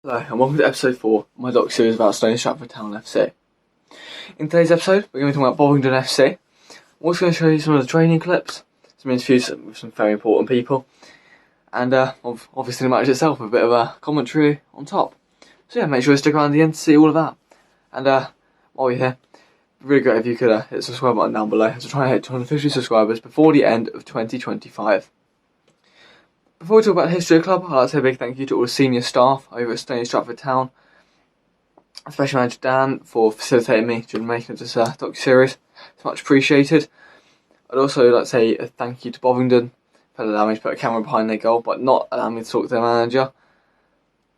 Hello and welcome to episode 4 of my doc series about Stony Stratford Town FC. In today's episode, we're going to be talking about Bovingdon FC. I'm also going to show you some of the training clips, some interviews with some very important people, and obviously the match itself, a bit of a commentary on top. So yeah, make sure you stick around the end to see all of that. And while you're here, it'd be really great if you could hit the subscribe button down below to try and hit 250 subscribers before the end of 2025. Before we talk about the history of the club, I'd like to say a big thank you to all the senior staff over at Stony Stratford Town, especially Manager Dan for facilitating me during the making of this docu-series. It's much appreciated. I'd also like to say a thank you to Bovingdon for allowing me to put a camera behind their goal, but not allowing me to talk to their manager.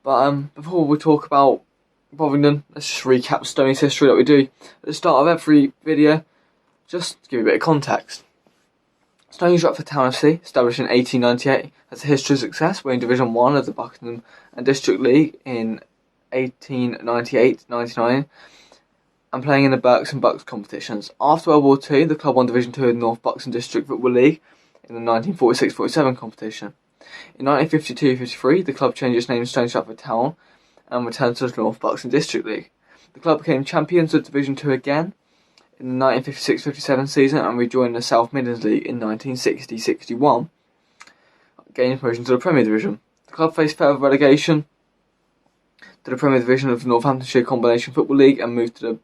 But before we talk about Bovingdon, let's just recap Stony's history that we do at the start of every video, just to give you a bit of context. Stony Stratford Town FC, established in 1898, has a history of success, winning Division 1 of the Buckingham and District League in 1898-99 and playing in the Berks and Bucks competitions. After World War II, the club won Division 2 of the North Buxton District Football League in the 1946-47 competition. In 1952-53, the club changed its name to Stony Stratford Town and returned to the North Buxton District League. The club became champions of Division 2 again in the 1956-57 season and rejoined the South Midlands League in 1960-61, gaining promotion to the Premier Division. The club faced further relegation to the Premier Division of the Northamptonshire Combination Football League and moved to the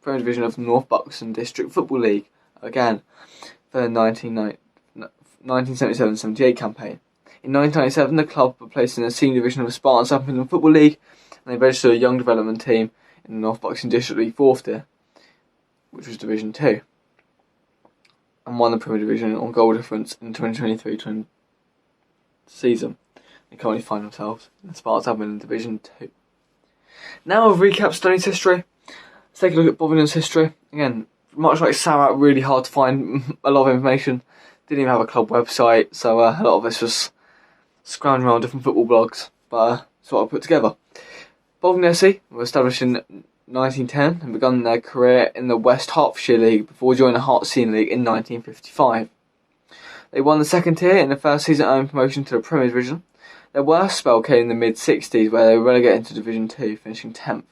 Premier Division of the North Buxton District Football League again for the 1977-78 campaign. In 1997, the club were placed in the senior division of the Spartan South Midland Football League and they registered a young development team in the North Buxton District League 4th tier, which was Division 2, and won the Premier Division on goal difference in the 2023-20 season. They currently find themselves in the Spartan South Midland Division 2. Now we'll recap Stony's history. Let's take a look at Bovingdon's history. Again, much like Sarat, really hard to find a lot of information. Didn't even have a club website, so a lot of this was scrounging around different football blogs, but that's what I put together. Bovingdon FC were established in 1910 and begun their career in the West Hertfordshire League before joining the Herts Senior League in 1955. They won the second tier in the first season, earning promotion to the Premier Division. Their worst spell came in the mid-60s where they were relegated to Division 2, finishing 10th.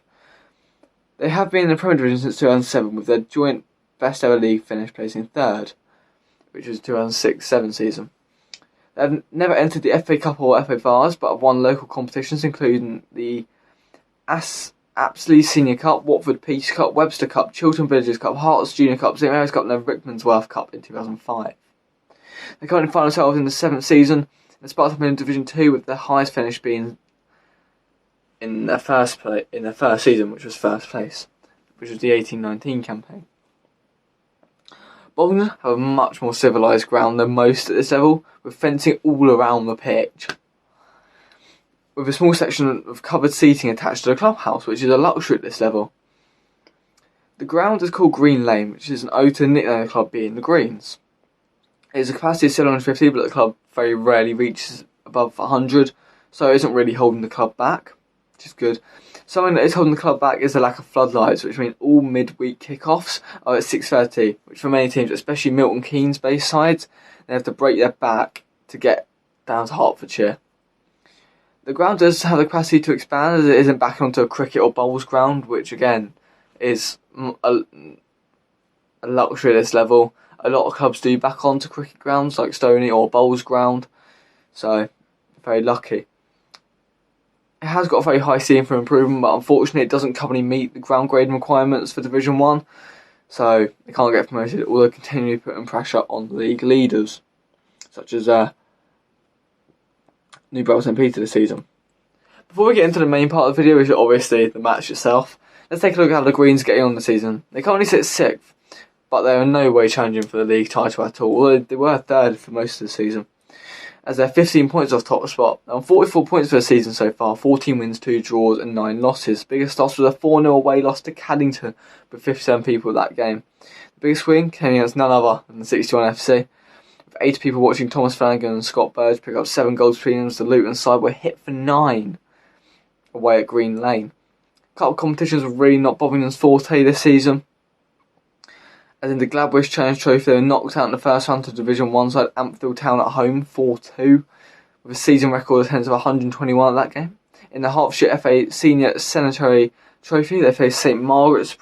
They have been in the Premier Division since 2007 with their joint best ever league finish placing 3rd, which was the 2006-07 season. They have never entered the FA Cup or EP4S but have won local competitions including the Apsley Senior Cup, Watford Peace Cup, Webster Cup, Chiltern Villagers Cup, Hearts Junior Cup, St Mary's Cup and the Rickmansworth Cup in 2005. They currently find themselves in the 7th season in the Spartan in Division 2 with their highest finish being in their first season, which was first place, which was the 18-19 campaign. Bovingdon have a much more civilised ground than most at this level, with fencing all around the pitch, with a small section of covered seating attached to the clubhouse, which is a luxury at this level. The ground is called Green Lane, which is an ode to the nickname of the club being the Greens. It has a capacity of 750, but the club very rarely reaches above 100, so it isn't really holding the club back, which is good. Something that is holding the club back is the lack of floodlights, which mean all midweek kickoffs are at 6:30, which for many teams, especially Milton Keynes based sides, they have to break their back to get down to Hertfordshire. The ground does have the capacity to expand as it isn't backing onto a cricket or bowls ground, which again is a luxury at this level. A lot of clubs do back onto cricket grounds like Stony or bowls ground, so very lucky. It has got a very high ceiling for improvement, but unfortunately it doesn't currently meet the ground grading requirements for Division 1, so they can't get promoted, although continually putting pressure on league leaders, such as New Browns St Peter this season. Before we get into the main part of the video, which is obviously the match itself, let's take a look at how the Greens are getting on this season. They currently sit 6th, but they are in no way challenging for the league title at all, although they were 3rd for most of the season, as they're 15 points off top spot. They're on 44 points for the season so far, 14 wins, 2 draws and 9 losses. Biggest loss was a 4-0 away loss to Caddington, with 57 people at that game. The biggest win came against none other than the 61 FC, with 8 people watching Thomas Flanagan and Scott Burge pick up 7 goals between them as the Luton side were hit for 9 away at Green Lane. Cup competitions were really not Bovingdon's forte this season, as in the Gladwish Challenge Trophy they were knocked out in the first round to Division 1 side Ampfield Town at home 4-2, with a season record attendance of 121 at that game. In the Hertfordshire FA Senior Sanitary Trophy, they faced St Margaret's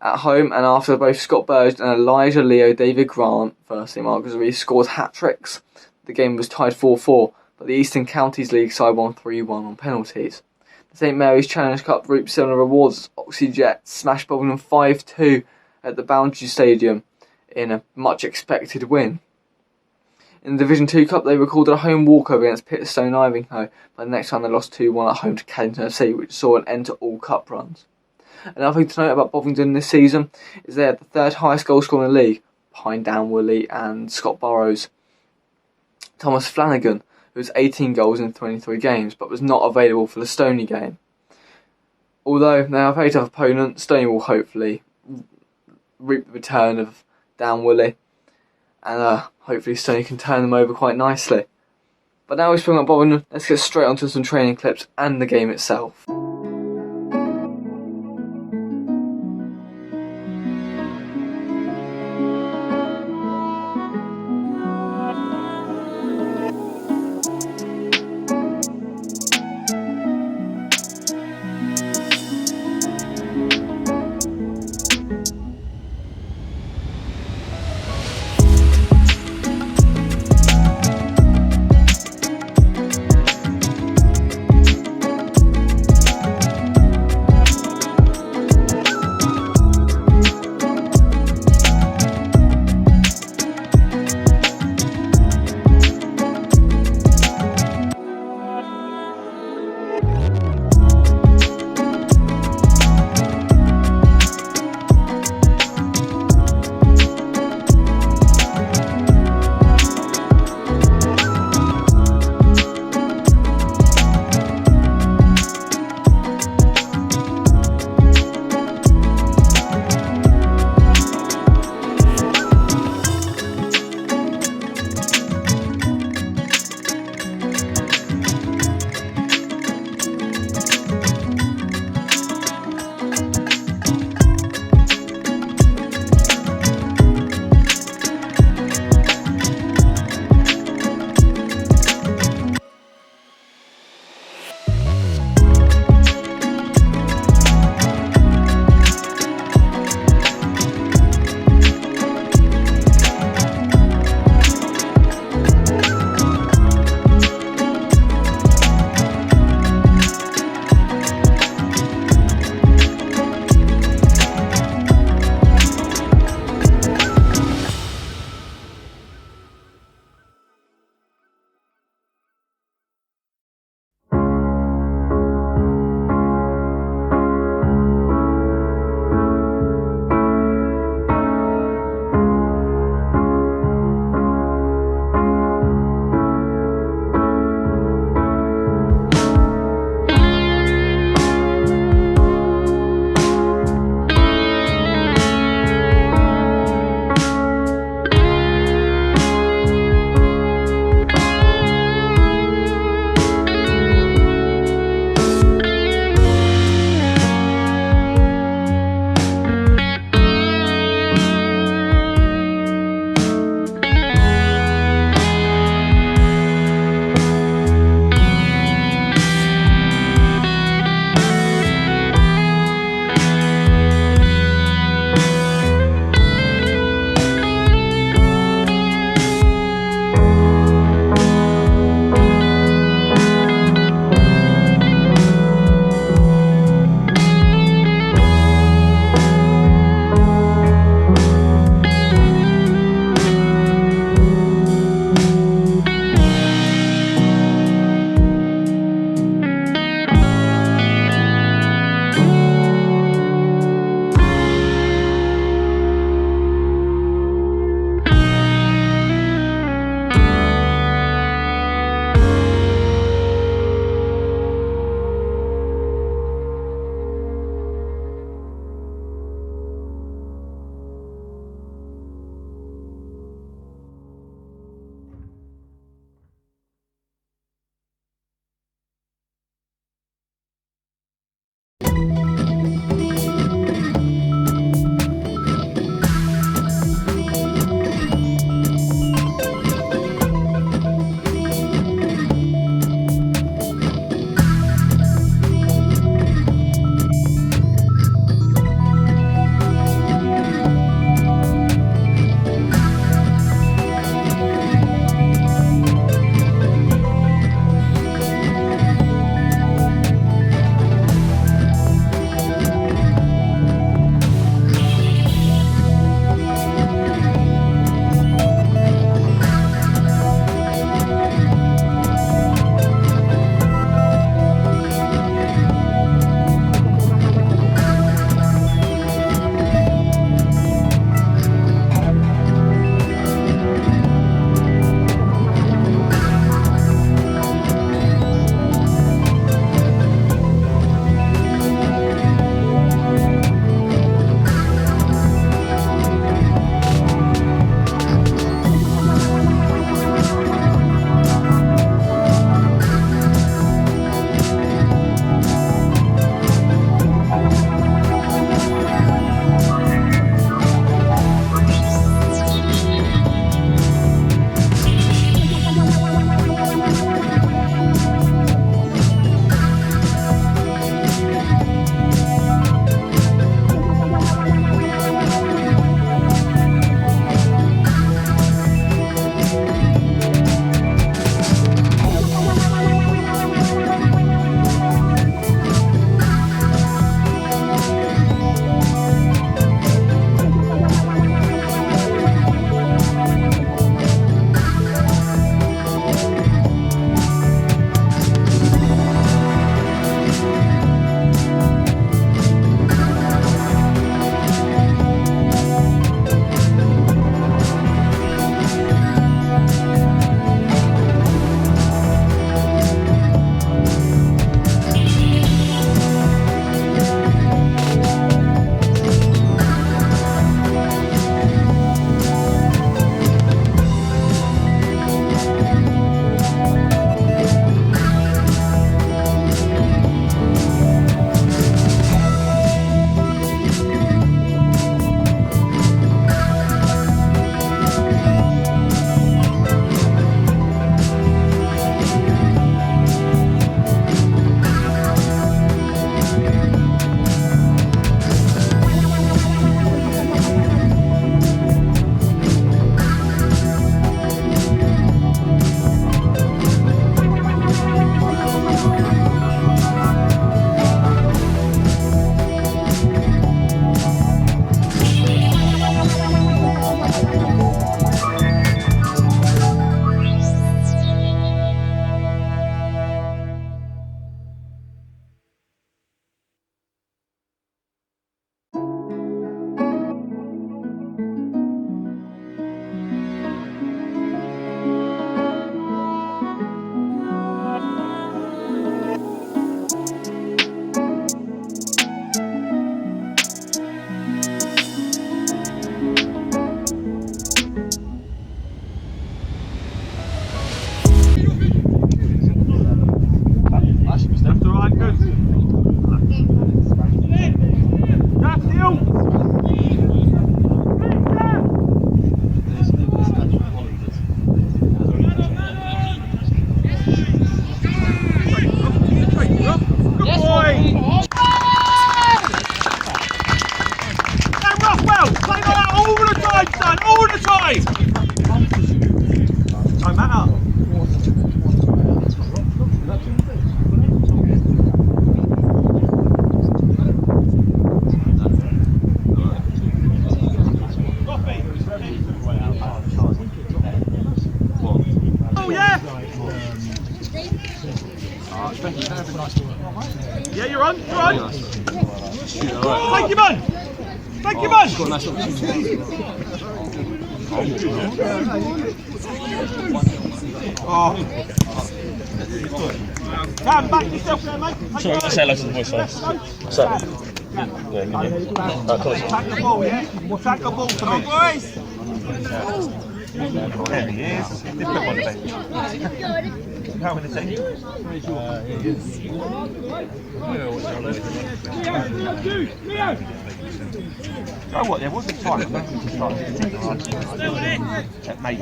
at home, and after both Scott Burge and Elijah Leo David Grant for St Margaret's scored hat-tricks, the game was tied 4-4, but the Eastern Counties League side won 3-1 on penalties. The St Mary's Challenge Cup Group 7 rewards Oxyjet smashed Bovingdon 5-2 at the Boundary Stadium in a much expected win. In the Division 2 Cup, they recorded a home walkover against Stony Ivanhoe, but the next time they lost 2-1 at home to Caddington FC, which saw an end to all cup runs. Another thing to note about Bovingdon this season is they had the third highest goal scorer in the league, behind Dan Woolley and Scott Burrows. Thomas Flanagan, who has 18 goals in 23 games, but was not available for the Stony game. Although they are a very tough opponent, Stony will hopefully reap the return of Dan Woolley, and hopefully Stony can turn them over quite nicely. But now we've spoken about Bovingdon, let's get straight onto some training clips and the game itself. Yeah, you're on. You're on. Thank you, man. Thank you, man. Oh. Cam, back yourself there, mate. Sorry, say hello to the voice first. So, yeah, Tack the ball, yeah? Tack the ball for me. Boys! There he is. They put him on the bench. How in the team? Oh, what? There wasn't time. Maybe.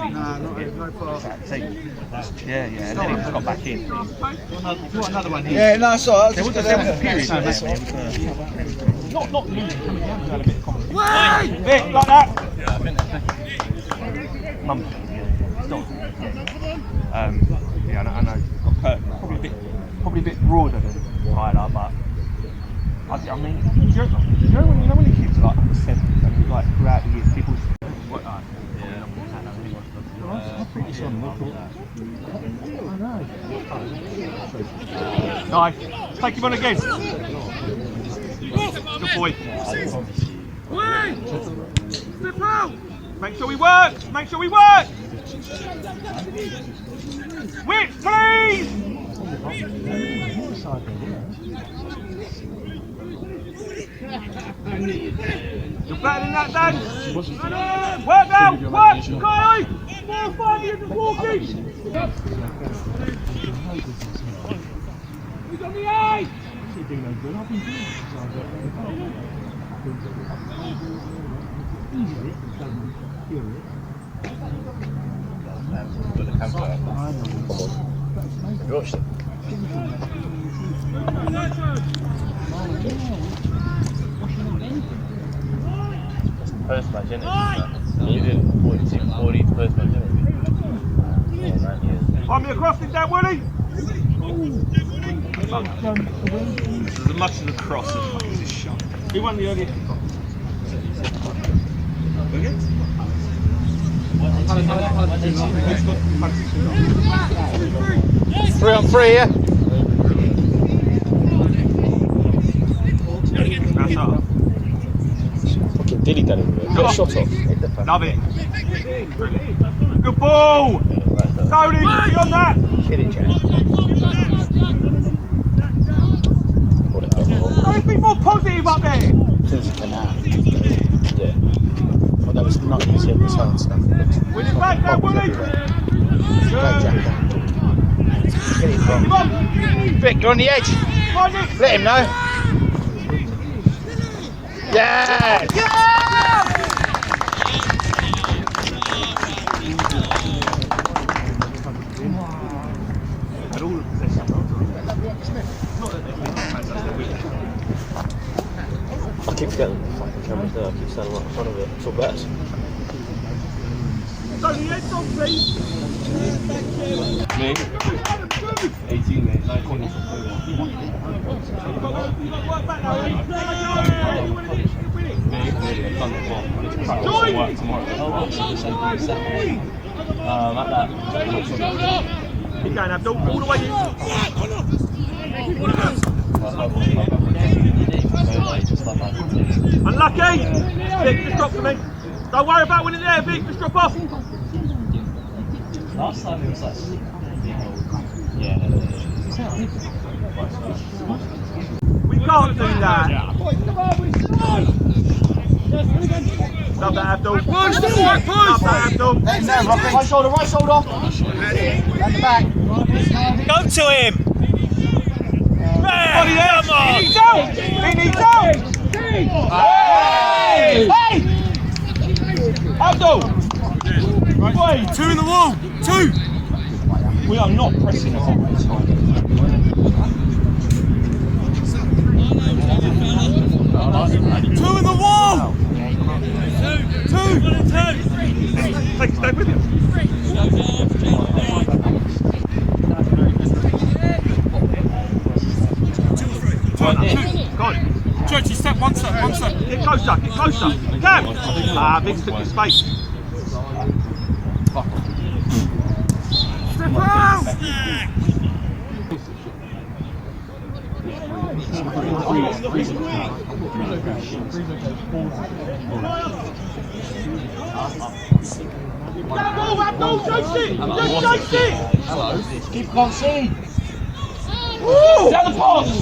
Yeah, yeah. And then he just got back in. Another one here. Yeah, no, it's alright. There was a period. Not losing. Coming down. Had a bit of confidence. Vic, like that. Mum. Yeah, I know. Got hurt. Probably a bit broader than Tyler, but I mean, do you know when the kids are like under 7 and like throughout the years, people. Nice. Take him on again. Good boy. Step out. Make sure we work. Make sure we work. Whip, please! You're better than that, Dan! Work now! Work! Kyle! More fighting and walking! He's on the eye! you watched it? First match, isn't it? You did 40 first match, didn't it? On me across it down, Willie! As much as a cross as much as a shot. Who won the earlier kick-off? 3 on 3, yeah? Fucking dilly dally with it. Get a shot off. Love it. Good ball! Stony, be on that! Hit it, Jack. Let's be more positive up there! Yeah. Well, that was not easy at the start. Win it back now, Willie! Come on! Vic, you're on the edge. Let him know. Yes! I keep forgetting the fucking camera's there. I keep standing right in front of it. It's all better. Stony, heads on, please! Me? 18, mate. 9 corners. You've got to work back now, Me? I've done it before. I need to practice and work tomorrow. Like that. Keep going, Abdul. All the way in. Unlucky! Vic, just drop for me. Don't worry about winning there, Vic. Just drop off. Last time it was like... Yeah. We can't do that. Love that, Abdul. Love that, Abdul. Right shoulder. At the back. Go to him! Body there. Come on! He needs out! He needs out! Hey! Hey! Abdul! Wait, 2 in the wall! 2! We are not pressing us on this time. 2 in the wall! 2! Take a step with you. Churchy, step, one step. Get closer. Cam! Big took his space. Step out! Keep concede. Woo! Down the post.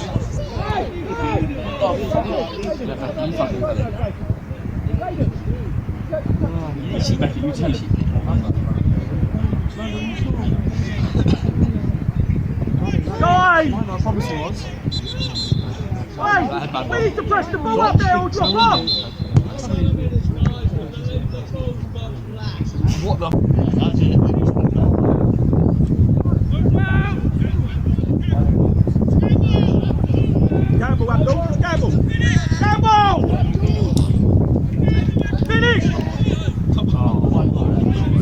Guys! My promise was. Hey! We need to press the ball up there or drop off! What the? Gamble, Abdul! Gamble! Gamble! Finish!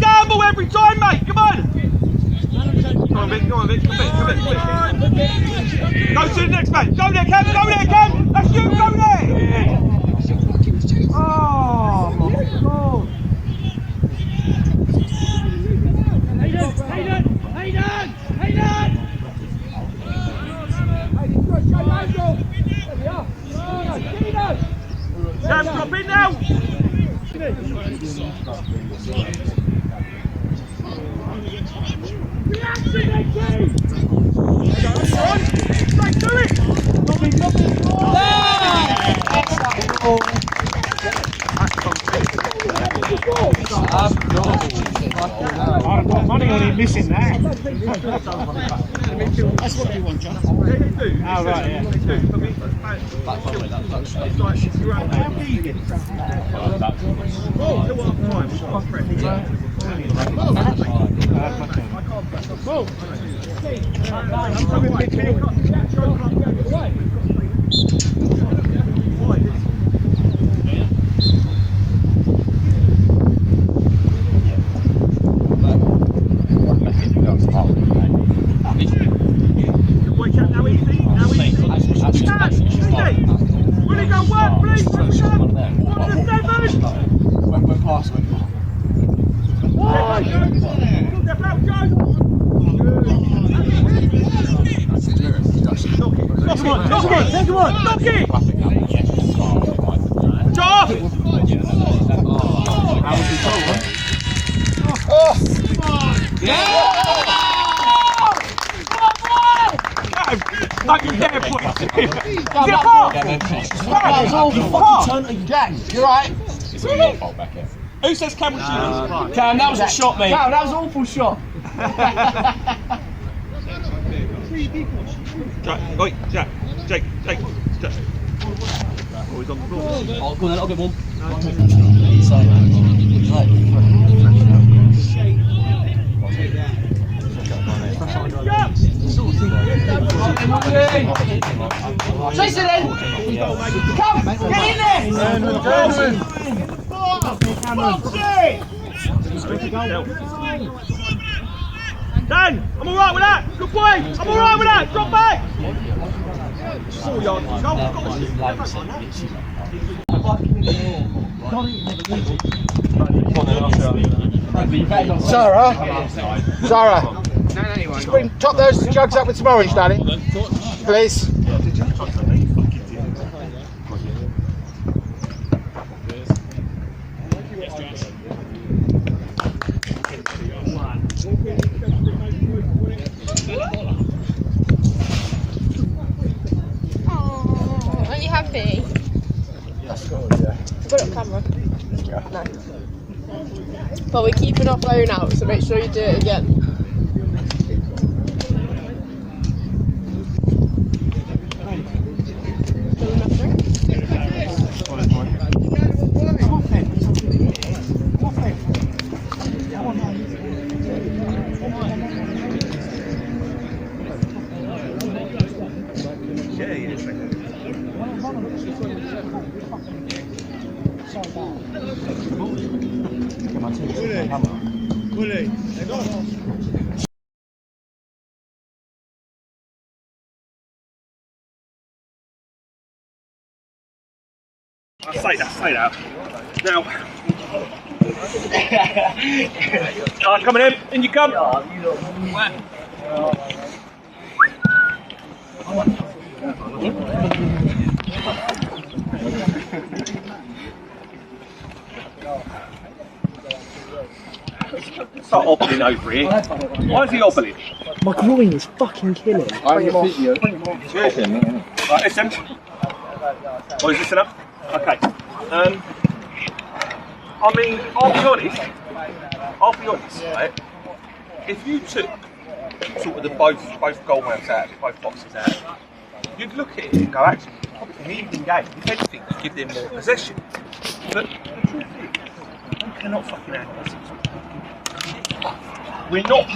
Gamble every time, mate! Come on! Go on, Vic, go on, Vic. Go to the next man. Go there, Cam. Go there, Cam. That's you. Go there. Oh my God. Cam, drop in now. I've got money on him missing that. That's what you want, John. Oh, right, yeah. You're right. Who says Cam was shooting? Cam, that was a shot, mate. Cam, that was an awful shot. Jack. Oh, he's on the floor. Oh, go on then, I'll get one. Chase it in! Come! Get in there! Dan! I'm alright with that! Good boy! I'm alright with that! Drop back! 4 yards. Sarah, bring top those jugs up with some orange, darling, please. Aren't you happy? That's good, yeah. Put it on camera. No. But we're keeping our phone out, so make sure you do it again. Say that. Now. Coming in you come. Start hobbling over here. Why is he hobbling? My groin is fucking killing. I'm the physio. Right, listen. Oh, is this enough? Okay. I mean, I'll be honest, right? If you took sort of the both goal mouths out, both boxes out, you'd look at it and go, actually, it's probably an even game. If anything, you give them more possession. But the truth is, you cannot fucking handle this. We're not,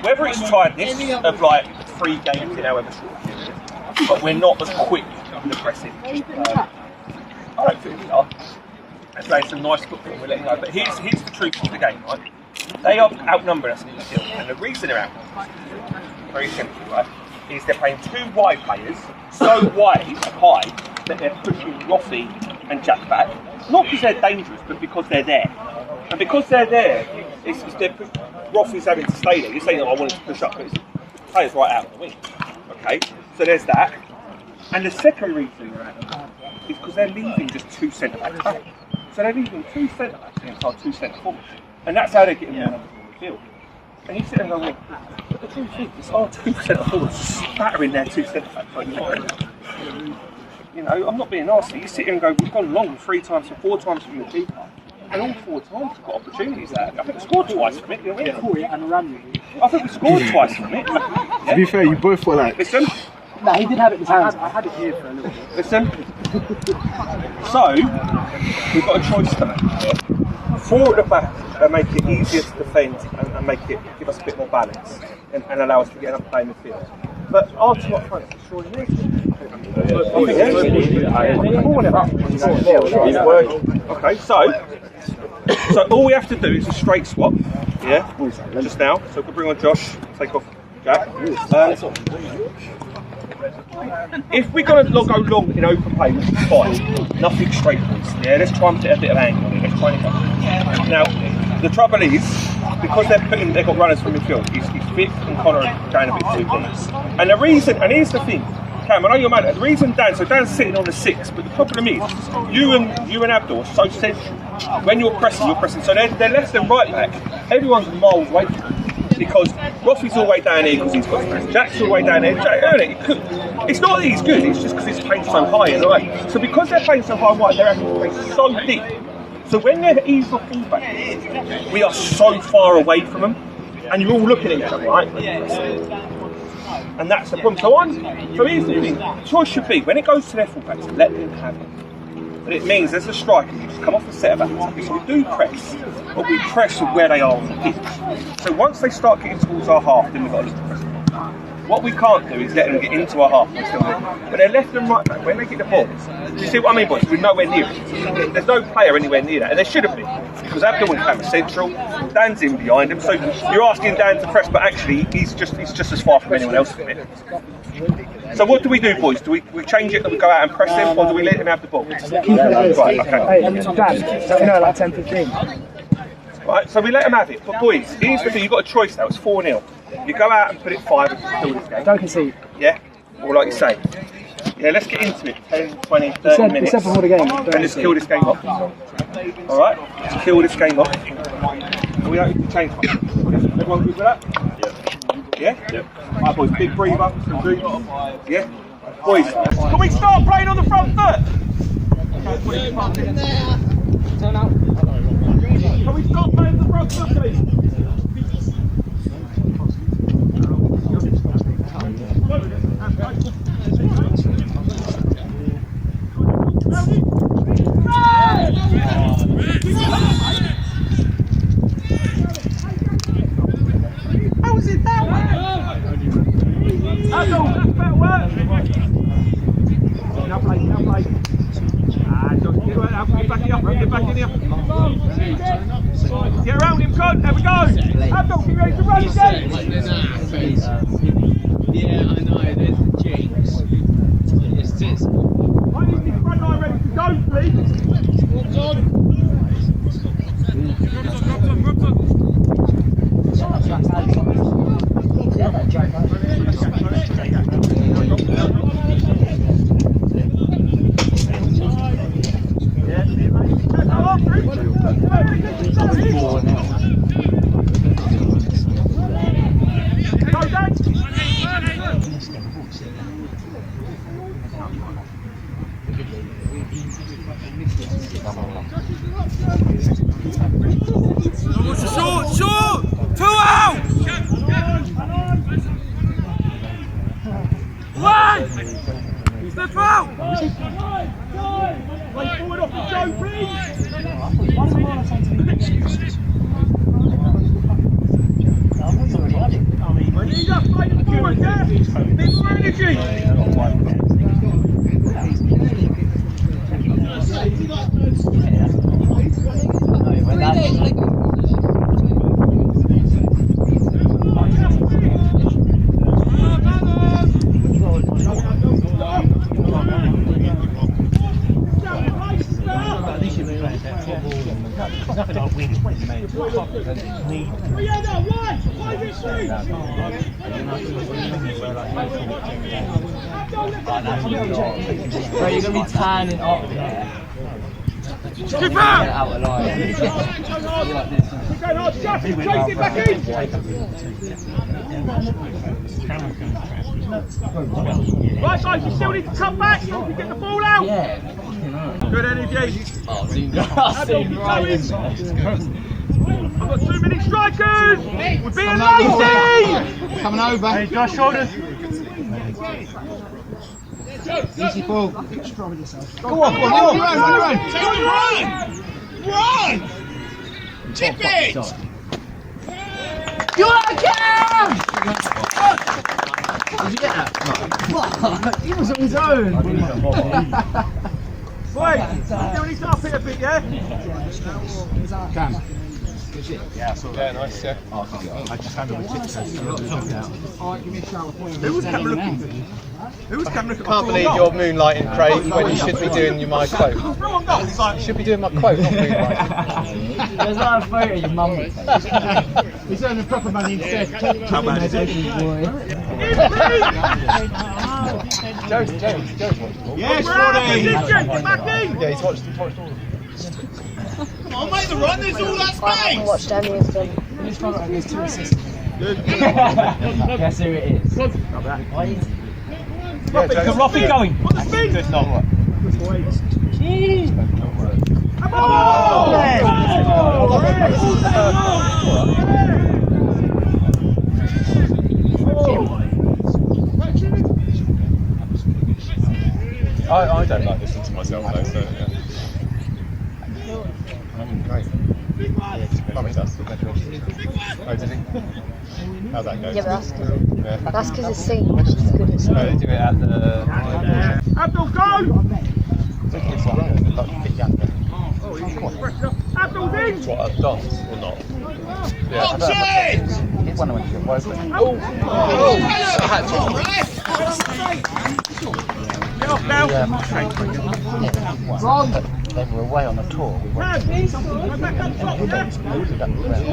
whether it's tiredness of like 3 games in however short a period, but we're not as quick and aggressive. I don't think we are. I'd say it's a nice football, we're letting go. But here's the truth of the game, right? They are outnumbering us in the field, and the reason they're outnumbering, very simple, right, is they're playing 2 wide players so wide and high that they're pushing Roffey and Jack back. Not because they're dangerous, but because they're there. And because they're there, Roffey's having to stay there. You're saying, I wanted to push up, but the player's right out of the wing. Okay, so there's that. And the second reason they're out is because they're leaving just 2 centre-backs back. So they're leaving 2 centre-backs against our 2 centre-forwards. And that's how they're getting more numbers on the field. And you sit there and go, well, but the truth is, it's our 2 centre-forwards spattering their 2 centre-backs. You know, I'm not being nasty. You sit here and go, we've gone long 3 times or 4 times from your keeper. And all 4 times we've got opportunities there. I think we scored twice from it, didn't we? I think we scored twice from it. Yeah. To be fair, you both were like... Listen. No, he did have it in his hands. I had it here for a little bit. Listen. So, we've got a choice to make. 4 at the back and make it easier to defend and make it give us a bit more balance and allow us to get enough play in the field. But our 2 up front is surely okay, so all we have to do is a straight swap, yeah, just now. So we can bring on Josh, take off Jack. If we're going to go long in open play, which is fine, nothing straight forwards, yeah, let's try and put a bit of angle on it, let's try and go. Now, the trouble is, because they've got runners from midfield, it's Vic and Connor are going a bit too deep. And the reason, and here's the thing, Cam, I know you're mad at the reason Dan's sitting on the 6, but the problem is, you and Abdul are so central. When you're pressing, so they're left and right back, everyone's miles away from them. Because Roffey's all the way down here because he's got strength. Jack's all the way down here. It's not that he's good, it's just because he's playing so high and right. So because they're playing so high and right, they're having to play so deep. So when they're easy fullback, we are so far away from them, and you're all looking at each other, right? And that's the problem. So here's the thing: the choice should be when it goes to their fullbacks, let them have it. But it means as a striker, you just come off the centre back. So we do press, but we press with where they are on the pitch. So once they start getting towards our half, then we've got to look to press them. What we can't do is let them get into our half and still move. But they're left and right back. When they get the ball, do you see what I mean, boys? We're nowhere near it. There's no player anywhere near that, and there shouldn't be. Because Abdul and Cam are central, Dan's in behind him, so you're asking Dan to press, but actually he's just as far from anyone else from it. So what do we do, boys? Do we change it and we go out and press them, or do we let them have the ball? Keep it right, okay. Dan, like 10-15. Right, so we let them have it. But boys, here's the thing, you've got a choice now, it's 4-0. You go out and put it 5 and kill this game. Don't concede. Yeah? Or like you say. Yeah, let's get into it. 10, 20, 30 minutes. Before the game. And let's kill this game off. Alright? Let's kill this game off. We don't need to change much. Everyone good with that? Yeah? Yep. Alright boys, big breather. Yeah? Boys, can we start playing on the front foot? Turn out. Can we start playing the front foot, please? How is it that way? That's better work. Now play. Get back in here. Get around him, Con. There we go. Abdul, get ready to run again. Yeah, I know. There's the jinx. I need this front line ready to go, please. What's on? Short! 2 out! One! Step out! Play forward off the Joe, please! Knees up, fighting forward, yeah? Bit more energy! Nothing like winning. Bro, you're going to be tanning up there. Keep out! Out of line. Chase it back in! Right guys, you still need to come back so you can get the ball out! Yeah. Good energy! Oh, right. I've got 2 minute strikers! We're being lazy! Coming over. Hey, Josh, shoulders. Easy ball. Go on, run! Tip it! You are again! Did you get that? What? He was on his own. Wait, still need to up it a bit, yeah? Cam. Yeah, nice, yeah. I just handled the tips. Alright, give me a shower. Who was Cam looking? Who was Cam looking? Can't believe you're moonlighting, Craig, when you should be doing my quote. You should be doing my quote, not moonlighting. There's not a photo of your mum. He's earning proper money instead. How bad is it? Joe's Yes, We're out of Roddy! position! Get back in! Yeah, he's watched all of them. Come on, mate, the run, there's all that space! Watch Danny has done. Guess who it is? Robbie going. On the spin! Good knock. Come on! I don't like listening to myself though, so yeah. Great. Mummy does. Oh, did he? How's that go? Yeah, but Yeah. that's because it's singing, which is good at Oh, they do it at the... Abdul, go! It's like a bit younger. Abdul's in! What, a dance or not? Yeah. It's one I went to get woken. Get off now! They were away on a tour. We went to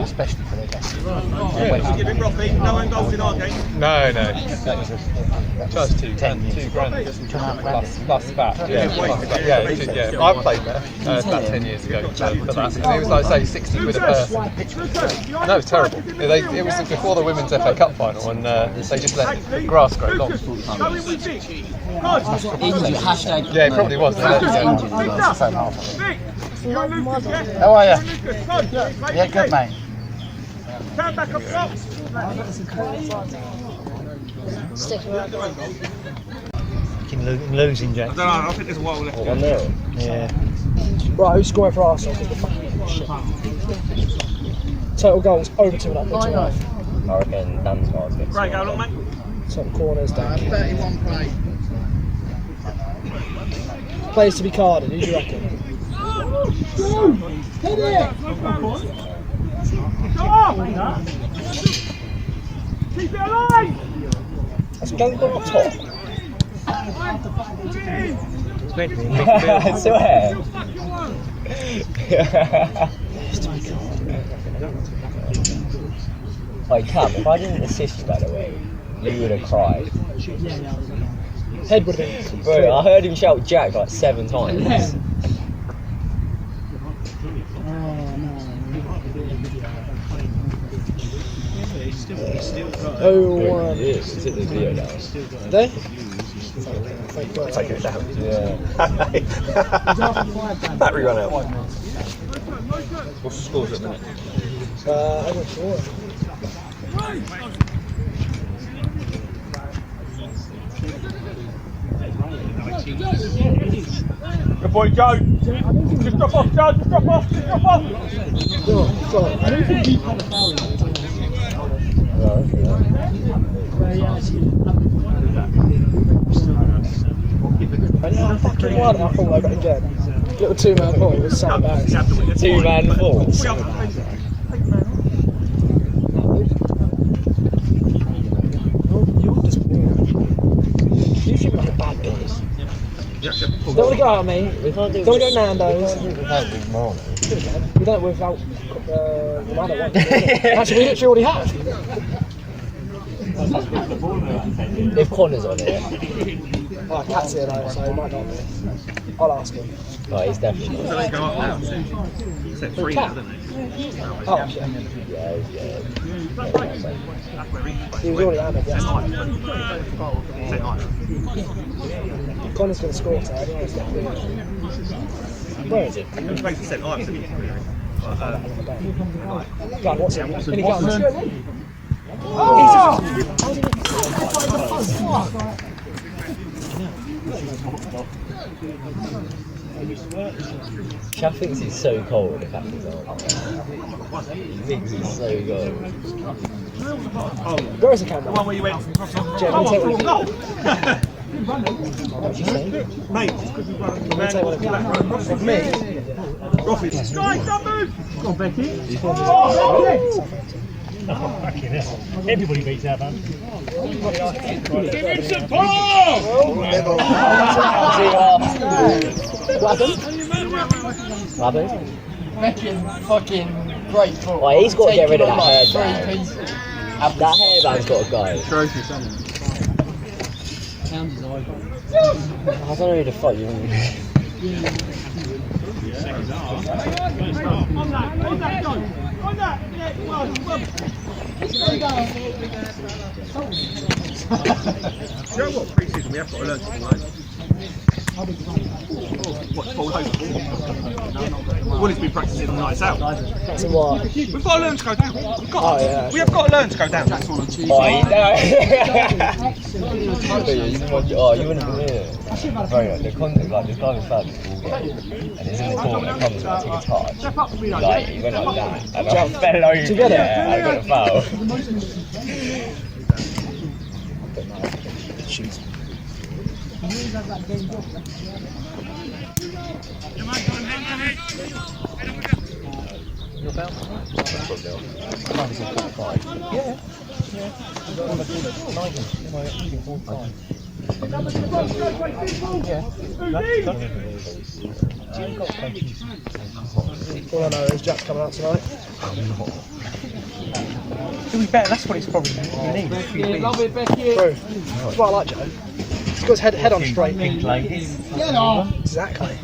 especially for their guests. Give it Robbie, no one goals in our game. No. That was just £2 grand plus that. Yeah, I played there about 10 years ago for that. And it was like, say, 60 quid a person. No, it was terrible. It was before the Women's FA Cup final, and they just let the grass grow long. Yeah, it probably was. How are you? Yeah, good, mate. Stand back up top. sticking around. Losing, Jack. I don't know, I think there's a while left. Yeah. Right, who's scoring for Arsenal? Total goals over 2.5. I reckon Dan's got it. Great go, look, mate. Total corners down. 31 play. Players to be carded, who do you reckon? Go on! Keep it alive! That's going on top. I swear. Wait, Cam, if I didn't assist you, by the way, you would have cried. Head would have been. Bro, I heard him shout Jack like 7 times. Oh, one. He took the video down. They? Taking it down. Yeah. Battery run out. What's the scores at the minute? I'm not sure. Good boy, Joe. Just drop off, Joe. Just drop off. Just drop off. I don't think he had a foul. I fucking won and I thought I got again. Little 2-man ball, it was so embarrassing. 2-man falls. You seem like a bad bitch. Don't want to go out on me. Don't want to go to Nando's. We don't without Ronaldo. Actually, we literally already have. If Connor's on it. Oh, Cat's here though, so he might not be. I'll ask him. Oh, he's definitely not. So let's go up now. Set 3 now, doesn't it? Oh, yeah. Yeah. He was already hammered yesterday. Connor's going to score today. Where is it? It's basically set live, isn't it? God, what's it? Any guns? Chav thinks he's so cold, the captain's on. He thinks he's so cold. Where is the camera? The one where you went. Jen, I'll take one. What did you say? Mate, it's because we run the man. Of me? Roffy. Guys, don't move! Go on, Becky. Everybody beats our man. Give him some ball! What happened? What happened? Making fucking great ball. Oh, he's got to get rid of that Taking hairband. like 3 pieces. That hairband's got to go. I don't know who the fuck you want. You know what, pre-season we have got to learn something like what's fall over? Well, it's been practicing the nights out. That's a what? We've got to learn to go down. We have got to learn to go down. That's all I'm choosing. Oh, you know. You wouldn't believe it. Bro, the content, like, this guy was bad this ball game, and he's in the corner, comes and I took a touch. Like, he went like that, and I fell over. Did you get it? Yeah, I got a foul. Your belt? Mine is a 45. Yeah. All I know is Jack's coming out tonight. To be fair, that's what it's probably you need. Love it, Becky. Bro, that's what I like, Joe. He's got his head on straight. Exactly.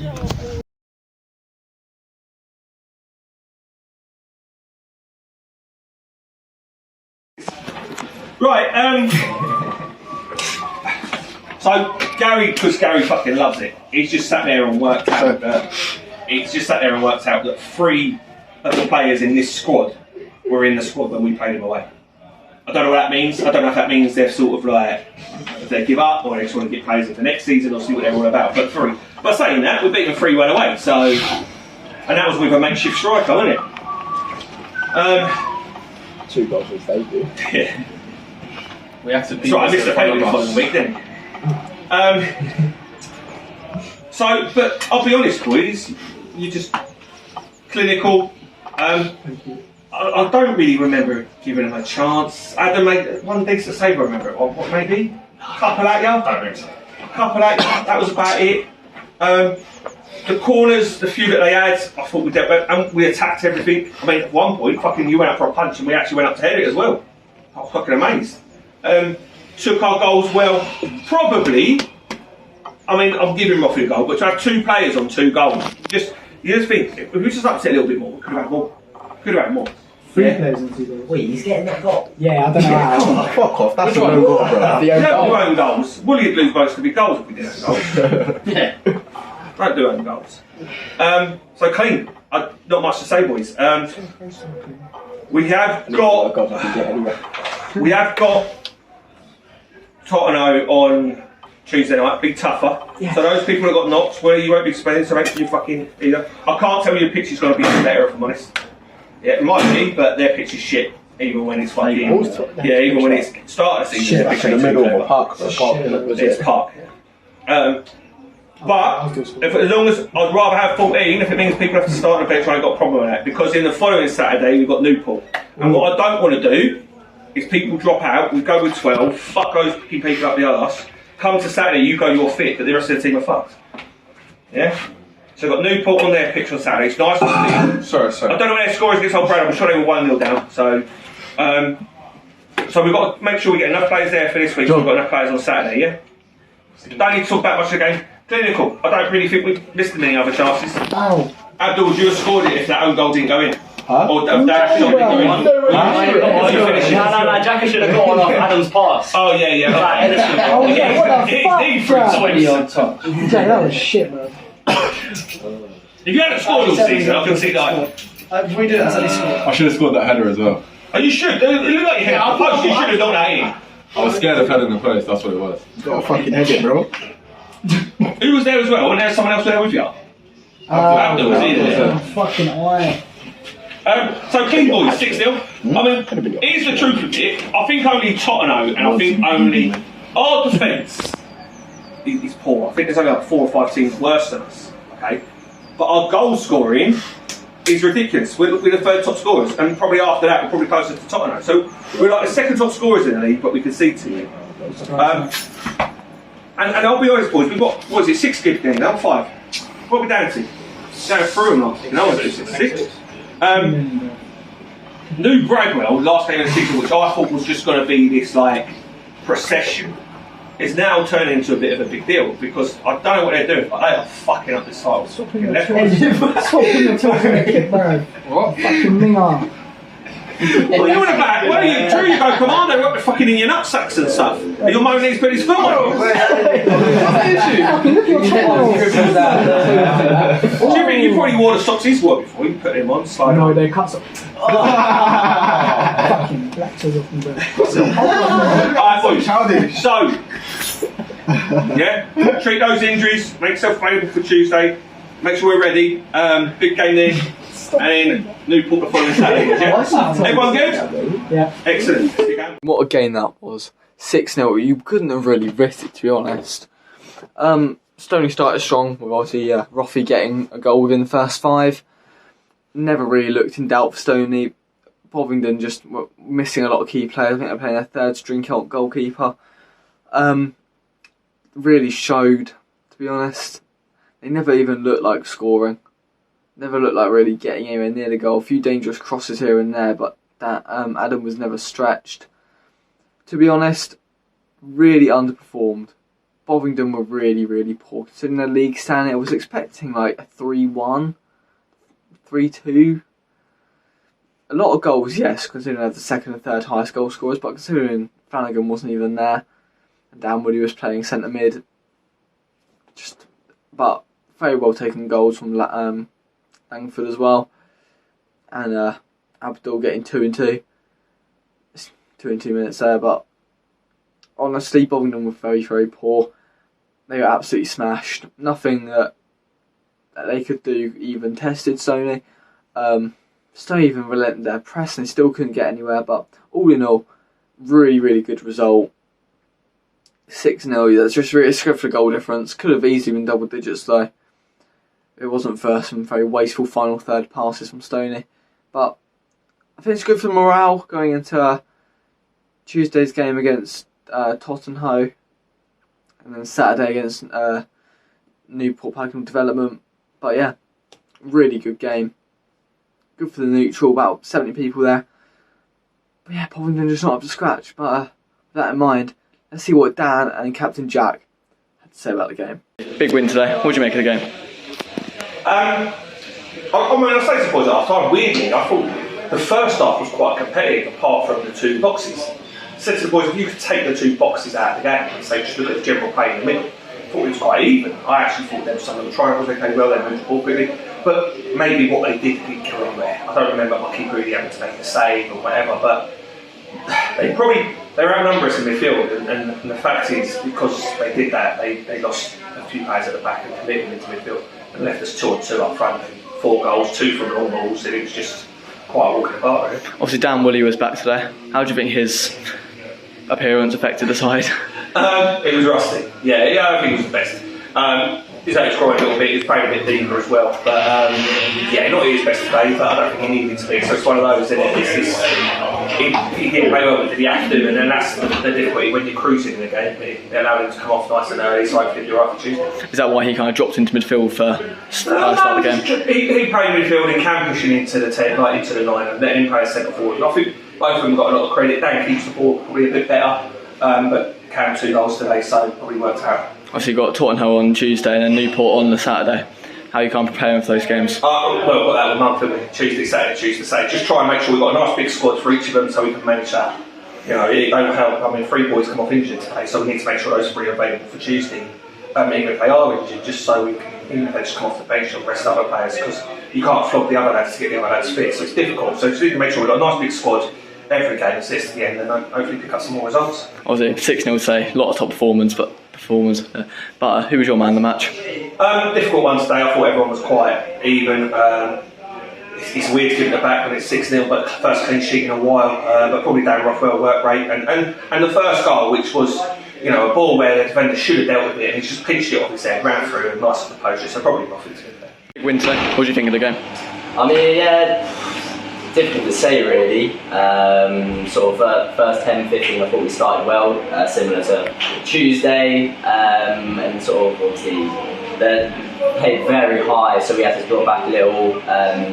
Right, so Gary, because Gary fucking loves it, he's just sat there and worked out that 3 of the players in this squad were in the squad when we played them away. I don't know what that means. I don't know if that means they're sort of like, if they give up or they just want to get players in for next season or see what they're all about. But 3. By saying that, we beat them 3-1 away. So, and that was with a makeshift striker, wasn't it? 2 goals with debut. Yeah. We have to beat Sorry, I missed the penalty the following week, didn't I? So, but I'll be honest, boys, you're just clinical. I don't really remember giving them a chance. Adam made one decent save, I remember. Or what, maybe? Couple at you? I don't think so. Couple at you, that was about it. The corners, the few that they had, I thought we dealt with, and we attacked everything. I mean, at one point, fucking you went out for a punch and we actually went up to head it as well. I was fucking amazed. Took our goals well. Probably, I mean, I'm giving Roffy a goal, but to have 2 players on 2 goals, you just think, if we just upset a little bit more, we could have had more. Three players in 2 goals. Wait, he's getting that goal? Yeah, I don't know how. Oh, fuck off. That's Which a one? no goal, bro. You don't do own goals. Woolly would lose most to be goals if we did own goals. Yeah. Don't do own goals. So clean. Not much to say, boys. We have got Tottenham on Tuesday night, big tougher. Yeah. So those people that got knocked, well, you won't be spending, so make sure you fucking either. I can't tell you the pitch is going to be better, if I'm honest. Yeah, it might be, but their pitch is shit, even when it's fucking. Yeah, even when it's start of the season. Shit, like in the middle of a park. It's park. But as long as I'd rather have 14, if it means people have to start on the bench, I ain't got a problem with that. Because in the following Saturday we've got Newport, and what I don't want to do is people drop out. We go with 12. Fuck those people up the arse. Come to Saturday, you go, you're fit, but the rest of the team are fucked. Yeah? So we've got Newport on their pitch on Saturday. It's nice to see. Sorry. I don't know when their score is against Old Brad. I'm sure they were 1-0 down. So we've got to make sure we get enough players there for this week. So we've got enough players on Saturday, yeah? Don't need to talk about much of the game. Clinical. I don't really think we've missed many other chances. Ow. Abdul, would you have scored it if that own goal didn't go in? Huh? Or if that shot didn't go in? No, Jackie should have got one off Adam's pass. Oh, yeah. What the fuck, 20 on top. Jay, that was shit, man. If you hadn't scored all season, I can see that. We did it until he scored. I should have scored that header as well. Oh, you should. It looked like you hit the post. You should have done that in. I was scared of heading the post, that's what it was. You got a fucking head it, bro. Who was there as well? And there's someone else there with you? Abdul was there. Fucking eye. So clean boys, 6-0. I mean, here's the truth of it. I think only Tottenham, and I think only our defence is poor. I think there's only like 4 or 5 teams worse than us. Okay, but our goal scoring is ridiculous. We're the third top scorers, and probably after that we're probably closer to Tottenham. So we're like the second top scorers in the league, but we concede to you. And I'll be honest, boys, we've got, what is it, 6 good games now, 5. What are we down to? Down through them last year. No one's doing 6. New Bradwell, last game of the season, which I thought was just going to be this like procession, is now turning into a bit of a big deal because I don't know what they're doing, but they are fucking up this title. Swapping the kid, bro. What? Fucking Mingar. What are you on about? What are you? True, you go commando, you're up fucking in your nutsacks and stuff. And your moaning he's put his foot on. Look at your Jimmy, you probably wore the socks he's wore before, you put them on, slide No, on. they're cut socks. Fucking black toes off them, bro. Alright, boys. Childish. So, yeah, treat those injuries, make yourself available for Tuesday, make sure we're ready. Big game then. And then Newport the following Saturday. Yeah? Everyone good? Yeah. Excellent. What a game that was. 6-0. You couldn't have really writ it, to be honest. Stony started strong with obviously Roffey getting a goal within the first 5. Never really looked in doubt for Stony. Bovingdon just were missing a lot of key players. I think they're playing their third string goalkeeper. Really showed, to be honest. They never even looked like scoring. Never looked like really getting anywhere near the goal. A few dangerous crosses here and there, but that Adam was never stretched. To be honest, really underperformed. Bovingdon were really, really poor. Considering their league standing, I was expecting like a 3-1, 3-2. A lot of goals, yes, considering they had the second and third highest goal scorers, but considering Flanagan wasn't even there, and Dan Woody was playing centre mid, but very well taken goals from Langford as well, and Abdul getting 2 and 2. It's 2 and 2 minutes there, but honestly, Bovingdon were very, very poor. They were absolutely smashed. Nothing that they could do even tested Stony. Stony even relented their press and they still couldn't get anywhere, but all in all, really, really good result. 6-0, that's just really script for goal difference. Could have easily been double digits though. It wasn't for some very wasteful final third passes from Stony. But I think it's good for morale going into Tuesday's game against Tottenham. And then Saturday against Newport Pakenham Development. But yeah, really good game. Good for the neutral, about 70 people there. But yeah, Bovingdon just not up to scratch. But with that in mind, let's see what Dan and Captain Jack had to say about the game. Big win today. What did you make of the game? I mean, I say to the boys at half time, weirdly, I thought the first half was quite competitive apart from the 2 boxes. I said to the boys, if you could take the 2 boxes out of the game and say just look at the general play in the middle, I thought it was quite even. I actually thought there were some of the triangles they played well, they moved the ball quickly, but maybe what they did didn't go anywhere. I don't remember my keeper really having to make a save or whatever, but they were outnumbered us in midfield, and the fact is, because they did that, they lost a few players at the back and committed into midfield and left us 2-2 up front, 4 goals, 2 from long balls, and it was just quite a walk in the park, really. Obviously Dan Woolley was back today. How do you think his appearance affected the side? It was rusty. Yeah, I think he was the best. His age growing a little bit, he's playing a bit deeper as well. But yeah, not his best today, but I don't think he needed to be. So it's one of those, isn't it? He didn't play well, but did he have to? And then that's the difficulty when you're cruising in the game. They allow him to come off nice and early, so hopefully you're right for Tuesday. Is that why he kind of dropped into midfield for start of the game? He played midfield and Cam pushing into the 10, like into the 9, and letting him play a centre forward. And I think both of them got a lot of credit. Dan keeps the ball probably a bit better, but Cam 2 goals today, so probably worked out. Obviously you've got Tottenham on Tuesday and then Newport on the Saturday. How you can't prepare for those games? Well, we've got that a month, haven't we? Tuesday, Saturday. Just try and make sure we've got a nice big squad for each of them so we can manage that. You know, it don't help. I mean, 3 boys come off injured today, so we need to make sure those 3 are available for Tuesday. Even if they are injured, just so we can, even if they just come off the bench or rest other players, because you can't flog the other lads to get the other lads fit, so it's difficult. So just need to make sure we've got a nice big squad every game, assist at the end, and hopefully pick up some more results. Obviously 6-0 today, a lot of top performers, but who was your man of the match? Difficult one today. I thought everyone was quite even. It's weird to give it back when it's 6-0, but first clean sheet in a while. But probably Dan Rothwell worked great, and the first goal, which was a ball where the defender should have dealt with it, and he just pinched it off his head, ran through, and nice on the post. So probably Rothwell's good there. Big win today. What do you think of the game? I mean, yeah, difficult to say really. Sort of first 10-15 I thought we started well, similar to Tuesday, and sort of obviously they played very high, so we had to drop back a little.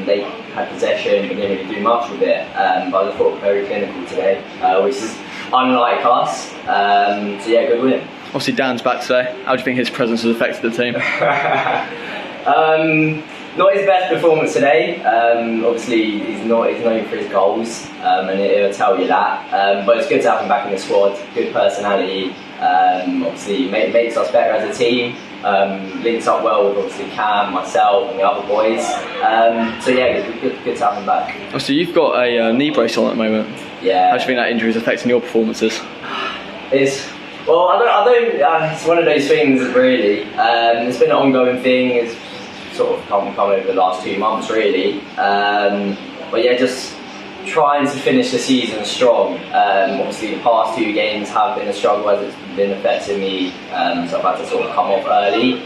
They had possession but didn't really do much with it, but I thought very clinical today, which is unlike us, so yeah, good win. Obviously Dan's back today. How do you think his presence has affected the team? Not his best performance today. Obviously, he's known for his goals, and it'll tell you that. But it's good to have him back in the squad. Good personality. Obviously, makes us better as a team. Links up well with obviously Cam, myself, and the other boys. So yeah, good to have him back. Obviously, you've got a knee brace on at the moment. Yeah. How do you think that injury is affecting your performances? Well, I don't. It's one of those things really. It's been an ongoing thing. It's sort of come over the last 2 months really, but yeah, just trying to finish the season strong. Obviously the past 2 games have been a struggle as it's been affecting me, so I've had to sort of come off early,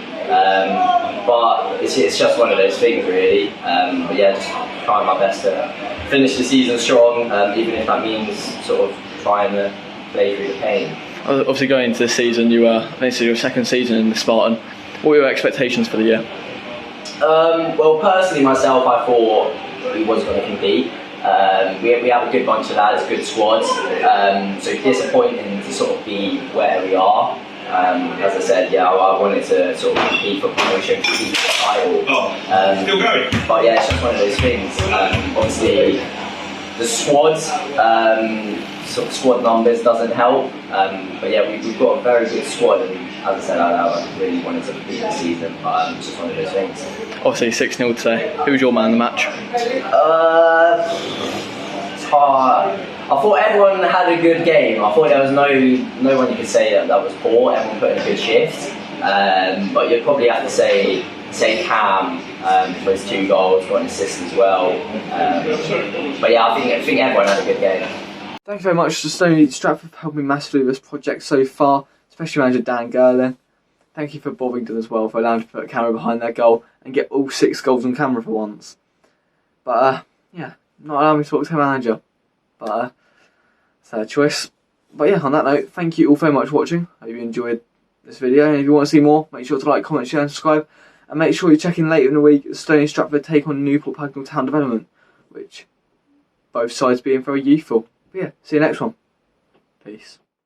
but it's just one of those things really. But yeah, just trying my best to finish the season strong, even if that means sort of trying to play through the pain. Obviously going into this season, you were basically your 2nd season in the Spartan. What were your expectations for the year? Well, personally myself, I thought we was going to compete. We have a good bunch of lads, good squads, so disappointing to sort of be where we are. As I said, yeah, I wanted to sort of compete for promotion, compete for the title. Still going? But yeah, it's just one of those things. Obviously, the squads, sort of squad numbers doesn't help. But yeah, we've got a very good squad, and as I said, I really wanted to compete this season, but it's just one of those things. Obviously 6-0 today. Who was your man of the match? It's hard. I thought everyone had a good game. I thought there was no one you could say that was poor. Everyone put in a good shift. But you'd probably have to say Cam for his 2 goals, got an assist as well. But yeah, I think everyone had a good game. Thank you very much to Stony Stratford for helping me massively with this project so far, especially manager Dan Gerlin. Thank you for Bovingdon as well for allowing to put a camera behind their goal and get all 6 goals on camera for once. But yeah, not allowing me to talk to the manager. But it's their choice. But yeah, on that note, thank you all very much for watching. I hope you enjoyed this video, and if you want to see more, make sure to like, comment, share and subscribe. And make sure you check in later in the week as Stony Stratford take on Newport Pagnell Town Development, which both sides being very youthful. But yeah, see you next one. Peace.